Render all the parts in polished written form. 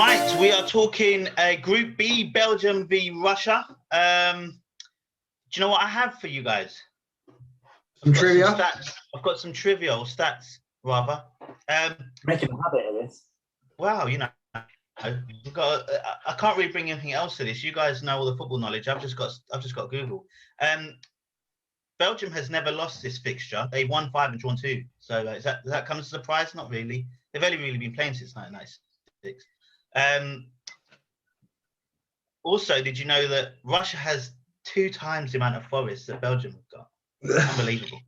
Right, we are talking Group B, Belgium v Russia. Do you know what I have for you guys? Some trivia? Stats. I've got some trivial stats, rather. Making a habit of this. Wow, you know, we've got. I can't really bring anything else to this. You guys know all the football knowledge. I've just got Google. Belgium has never lost this fixture. They won 5 and drawn 2. So does that come as a surprise? Not really. They've only really been playing since 1996. Also, did you know that Russia has 2 times the amount of forests that Belgium have got? Unbelievable.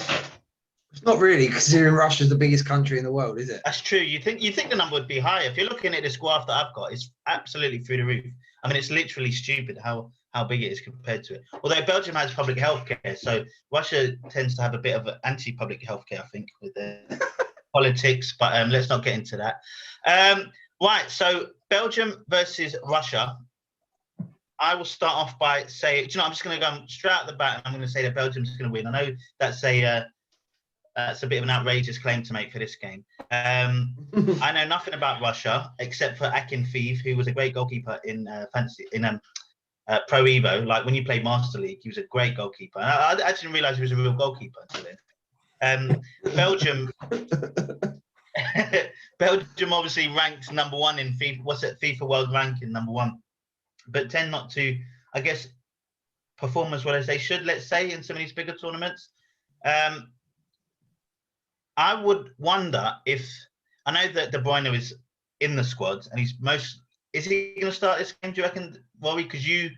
It's not really, considering Russia's the biggest country in the world, is it? That's true. You think the number would be higher. If you're looking at this graph that I've got, it's absolutely through the roof. I mean, it's literally stupid how big it is compared to it. Although Belgium has public healthcare, so Russia tends to have a bit of anti-public healthcare, I think, with their politics. But let's not get into that. Right. So Belgium versus Russia. I will start off by saying, I'm just going to go straight out the bat, and I'm going to say that Belgium's going to win. I know that's a bit of an outrageous claim to make for this game. I know nothing about Russia except for Hakim, who was a great goalkeeper in Pro Evo. Like when you played Master League, he was a great goalkeeper. And I didn't realise he was a real goalkeeper until then. Belgium obviously ranked number 1 in FIFA World Ranking, number 1, but tend not to, I guess, perform as well as they should, let's say, in some of these bigger tournaments. I would wonder if, I know that Bruyne is in the squad and is he going to start this game, do you reckon, Rory? Because you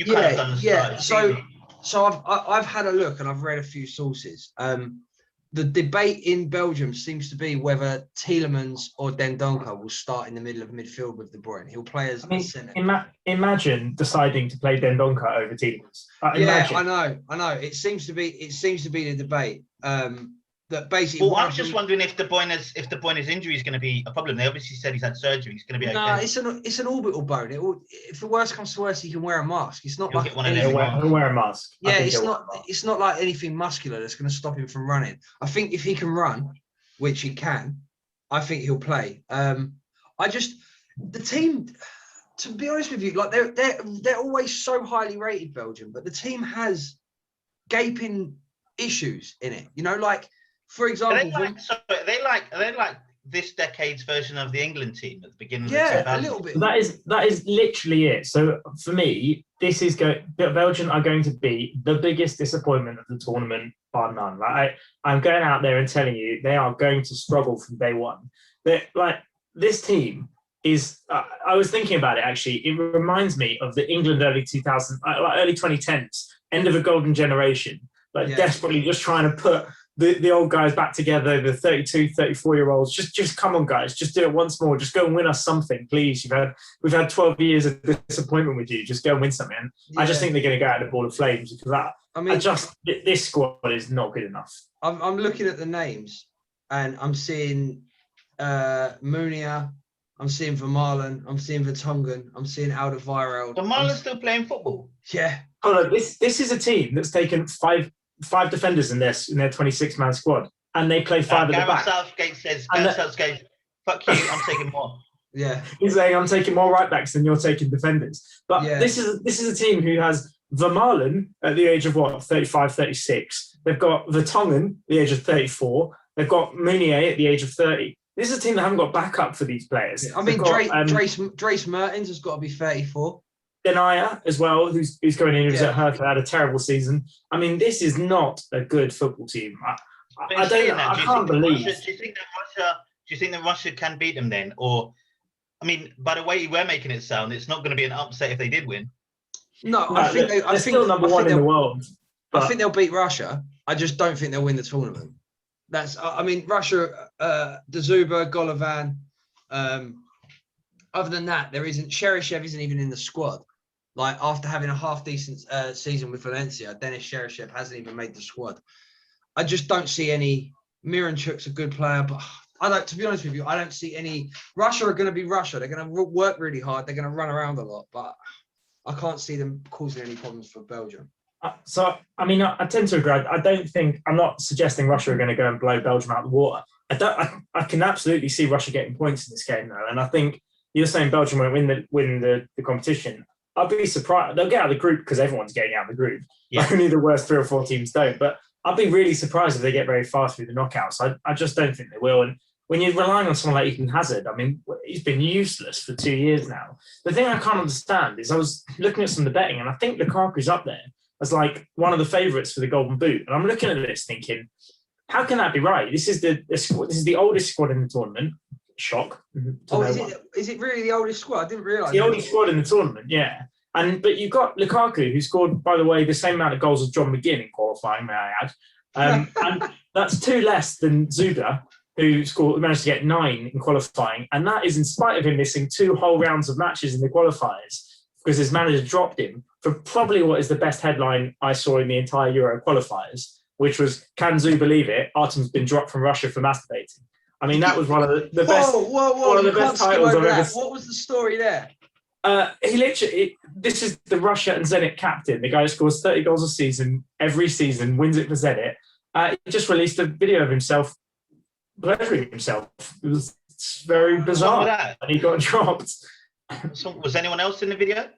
kind of done the start. So I've had a look and I've read a few sources. The debate in Belgium seems to be whether Tielemans or Dendoncker will start in the middle of midfield with De Bruyne. He'll play as a centre. Imagine deciding to play Dendoncker over Tielemans. I know. It seems to be the debate. That basically. Well, I was just wondering if De Bruyne's injury is going to be a problem. They obviously said he's had surgery. He's going to be okay. No, it's an orbital bone. If the worst comes to worst, he can wear a mask. It's not He'll like he'll wear a mask. Yeah, it's not like anything muscular that's going to stop him from running. I think if he can run, which he can, I think he'll play. The team, to be honest with you, like they're always so highly rated, Belgium, but the team has gaping issues in it. You know, like. For example, are they like this decade's version of the England team at the beginning of the 2000s? A little bit. That is literally it. So for me, Belgium are going to be the biggest disappointment of the tournament, bar none. Like I'm going out there and telling you, they are going to struggle from day one. This team is. I was thinking about it actually. It reminds me of the England early 2000s, early 2010s, end of a golden generation. Desperately just trying to put the old guys back together, the 32, 34-year-olds. Just come on, guys. Just do it once more. Just go and win us something, please. We've had 12 years of disappointment with you. Just go and win something. And I just think they're going to go out of the ball of flames because this squad is not good enough. I'm looking at the names and I'm seeing Munia, I'm seeing Vermaelen, I'm seeing Vertonghen, I'm seeing Alderweireld. Vermaelen's still playing football? Yeah. Oh, no, this is a team that's taken five defenders in their 26-man squad, and they play 5 at the back. Southgate says, fuck you, I'm taking more. Yeah. He's saying, I'm taking more right-backs than you're taking defenders. But this is a team who has Vermaelen at the age of, 35, 36. They've got Vertonghen at the age of 34. They've got Meunier at the age of 30. This is a team that haven't got backup for these players. I mean, Dries Mertens has got to be 34. Denaya as well, who's going in, who's at Hertha, had a terrible season. I mean, this is not a good football team. I can't believe. Do you think that Russia can beat them then? Or, I mean, by the way we're making it sound, it's not going to be an upset if they did win. No, I think they're still number 1 in the world. I think they'll beat Russia. I just don't think they'll win the tournament. Russia, De Zuba, Golovin. Other than that, Cheryshev isn't even in the squad. Like, after having a half-decent season with Valencia, Denis Cheryshev hasn't even made the squad. I just don't see any. Miranchuk's a good player, but to be honest with you, I don't see any. Russia are going to be Russia. They're going to work really hard. They're going to run around a lot, but I can't see them causing any problems for Belgium. So, I mean, I tend to agree. I'm not suggesting Russia are going to go and blow Belgium out of the water. I can absolutely see Russia getting points in this game, though. And I think you're saying Belgium won't win the competition. I'd be surprised. They'll get out of the group because everyone's getting out of the group. Yeah. Only the worst 3 or 4 teams don't. But I'd be really surprised if they get very far through the knockouts. I just don't think they will. And when you're relying on someone like Eden Hazard, I mean, he's been useless for 2 years now. The thing I can't understand is I was looking at some of the betting, and I think Lukaku's up there as like one of the favourites for the Golden Boot. And I'm looking at this thinking, how can that be right? This is the oldest squad in the tournament. Shock. Is it really the oldest squad? I didn't realise. The oldest squad in the tournament, yeah. But you've got Lukaku, who scored, by the way, the same amount of goals as John McGinn in qualifying, may I add. And that's 2 less than Zuba, who managed to get 9 in qualifying. And that is in spite of him missing 2 whole rounds of matches in the qualifiers because his manager dropped him for probably what is the best headline I saw in the entire Euro qualifiers, which was, can Zuba believe it? Artem's been dropped from Russia for masturbating. I mean, that was one of the best. One of the best titles I've ever seen. What was the story there? This is the Russia and Zenit captain, the guy who scores 30 goals a season, every season, wins it for Zenit. He just released a video of himself pleasuring himself. It was very bizarre. And he got dropped. So, was anyone else in the video?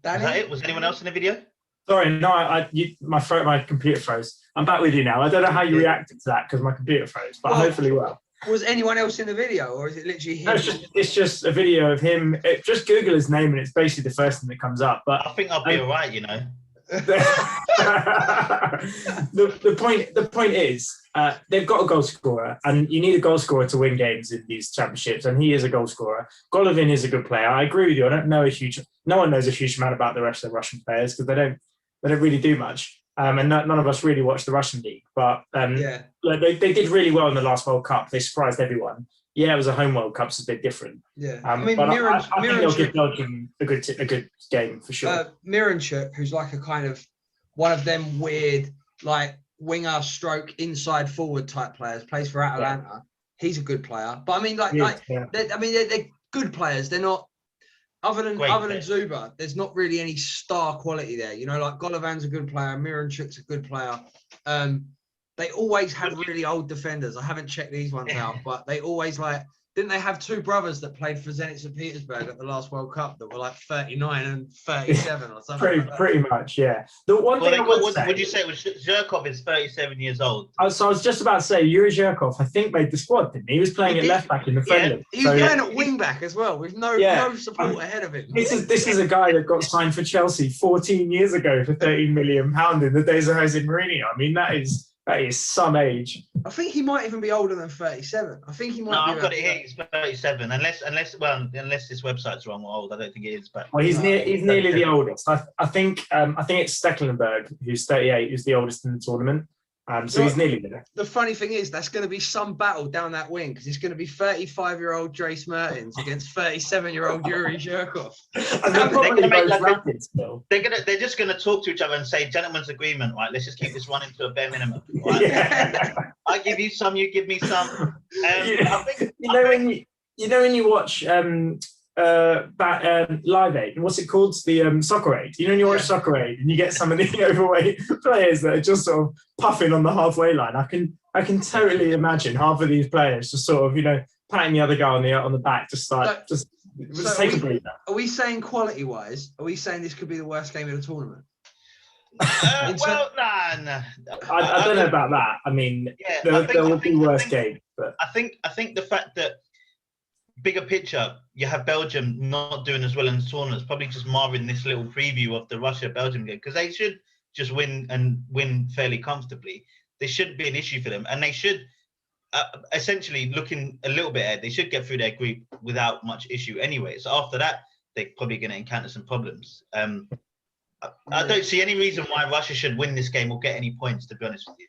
Danny? Was that it? Was anyone else in the video? Sorry, no, my computer froze. I'm back with you now. I don't know how you reacted to that because my computer froze, but hopefully well. Was anyone else in the video, or is it literally him? No, it's just a video of him. Just Google his name, and it's basically the first thing that comes up. But I think I'll be all right, you know. The point is, they've got a goal scorer, and you need a goal scorer to win games in these championships, and he is a goal scorer. Golovin is a good player. I agree with you. No one knows a huge amount about the rest of the Russian players because they don't really do much. And none of us really watch the Russian league, but they did really well in the last World Cup. They surprised everyone. Yeah, it was a home World Cup, so it's a bit different. Yeah, I think they'll give Belgium a good game for sure. Miranchuk, who's like a kind of one of them weird like winger stroke inside forward type players, plays for Atalanta. Yeah. He's a good player, but I mean, they're good players. They're not. Other than Zuba, there's not really any star quality there. You know, like Golovan's a good player, Miranchuk's a good player. They always have really old defenders. I haven't checked these ones out, but they always didn't they have 2 brothers that played for Zenit St. Petersburg at the last World Cup that were like 39 and 37 or something? Pretty much, yeah. The one thing would you say Zhirkov is 37 years old? So I was just about to say, Yuri Zhirkov, I think, made the squad, didn't he? He was playing at left back in the friendly. He was playing at wing back as well, with no support ahead of him. This is a guy that got signed for Chelsea 14 years ago for £13 million in the days of Jose Mourinho. I mean, that is some age. I think he might even be older than 37. I think he might. No, I've got it here. He's 37. Unless this website's wrong or old, I don't think it is. But he's nearly the oldest. I think it's Stecklenburg who's 38, who's the oldest in the tournament. So he's nearly there. The funny thing is, that's going to be some battle down that wing because it's going to be 35-year-old Dries Mertens against 37-year-old Yuri Zhirkov. They're just going to talk to each other and say, gentleman's agreement, right? Let's just keep this running to a bare minimum. Right? Yeah. I give you some, you give me some. When you watch Live Aid, what's it called? The Soccer Aid. You know, when you watch Soccer Aid and you get some of the overweight players that are just sort of puffing on the halfway line. I can totally imagine half of these players just sort of, patting the other guy on the back, just take a breather. Are we saying quality wise? Are we saying this could be the worst game of the tournament? Nah. I don't know about that. I mean, there will be worse games, but I think the fact that bigger picture, you have Belgium not doing as well in the tournament. It's probably just marring this little preview of the Russia-Belgium game because they should just win fairly comfortably. There shouldn't be an issue for them, and they should essentially looking a little bit ahead. They should get through their group without much issue anyway. So after that, they're probably going to encounter some problems. I don't see any reason why Russia should win this game or get any points, to be honest with you.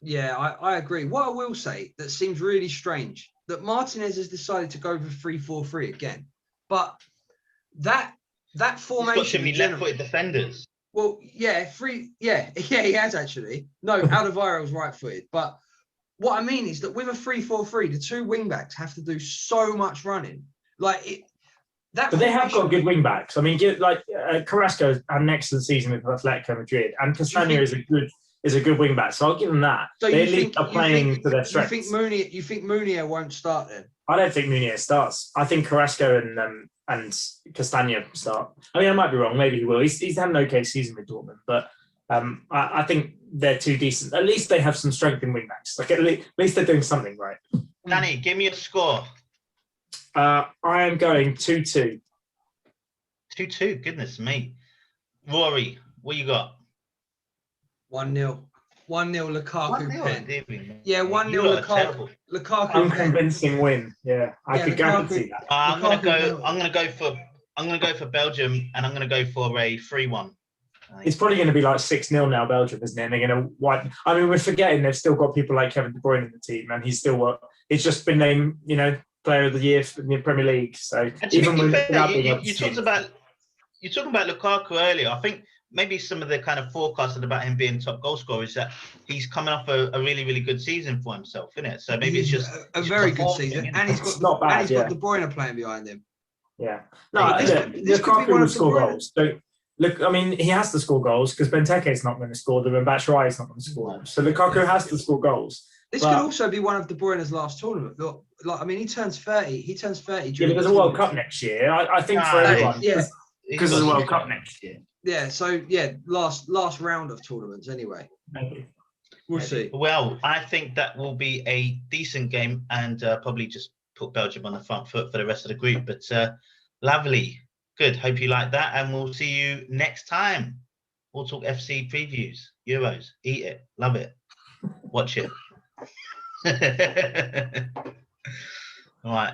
Yeah, I agree. What I will say that seems really strange, that Martinez has decided to go for 3-4-3 again. But that formation... He's got too many left-footed defenders. Well, he has actually. No, Alderweireld's right-footed. But what I mean is that with a 3-4-3, the 2 wing-backs have to do so much running. But they have got good wing backs. I mean, Carrasco had an excellent season with Atletico Madrid, and Castagna is is a good wing back. So I'll give them that. So they you at least think are playing to their you strengths. think Mounier won't start then? I don't think Munier starts. I think Carrasco and Castagna start. I mean, I might be wrong. Maybe he will. He's had an okay season with Dortmund, but I think they're too decent. At least they have some strength in wing backs. Like at least they're doing something right. Danny, give me a score. I am going 2-2. 2-2. Goodness me. Rory, what you got? 1-0. 1-0 Lukaku 1-0, pen. David. Yeah, 1-0 Lukaku. Lukaku pen. Unconvincing win. Yeah, I could Lukaku- guarantee that. I'm Lukaku gonna go for Belgium, and I'm gonna go for a 3-1. It's probably going to be like 6-0 now, Belgium, isn't it? And they're going to wipe. I mean, we're forgetting they've still got people like Kevin De Bruyne in the team, and he's still he's just been named, Player of the Year in the Premier League. So even without being able to you're talking about Lukaku earlier. I think maybe some of the kind of forecasting about him being top goal scorer is that he's coming off a really, really good season for himself, isn't it? So maybe it's just a very good season, and he's got got De Bruyne playing behind him. Yeah, no, Lukaku will score goals. So look, I mean, he has to score goals because Benteke's not going to score them and Batshuayi's not going to score them. So Lukaku has to score goals. This could also be one of De Bruyne's last tournament. Look, like, I mean, he turns 30. He turns 30. Yeah, but there's a World Cup next year. I think for everyone. Yeah, because there's a World Cup next year. Yeah, so last round of tournaments anyway. Maybe. We'll see. Well, I think that will be a decent game and probably just put Belgium on the front foot for the rest of the group. But lovely. Good. Hope you like that. And we'll see you next time. We'll talk FC previews, Euros. Eat it. Love it. Watch it. All right.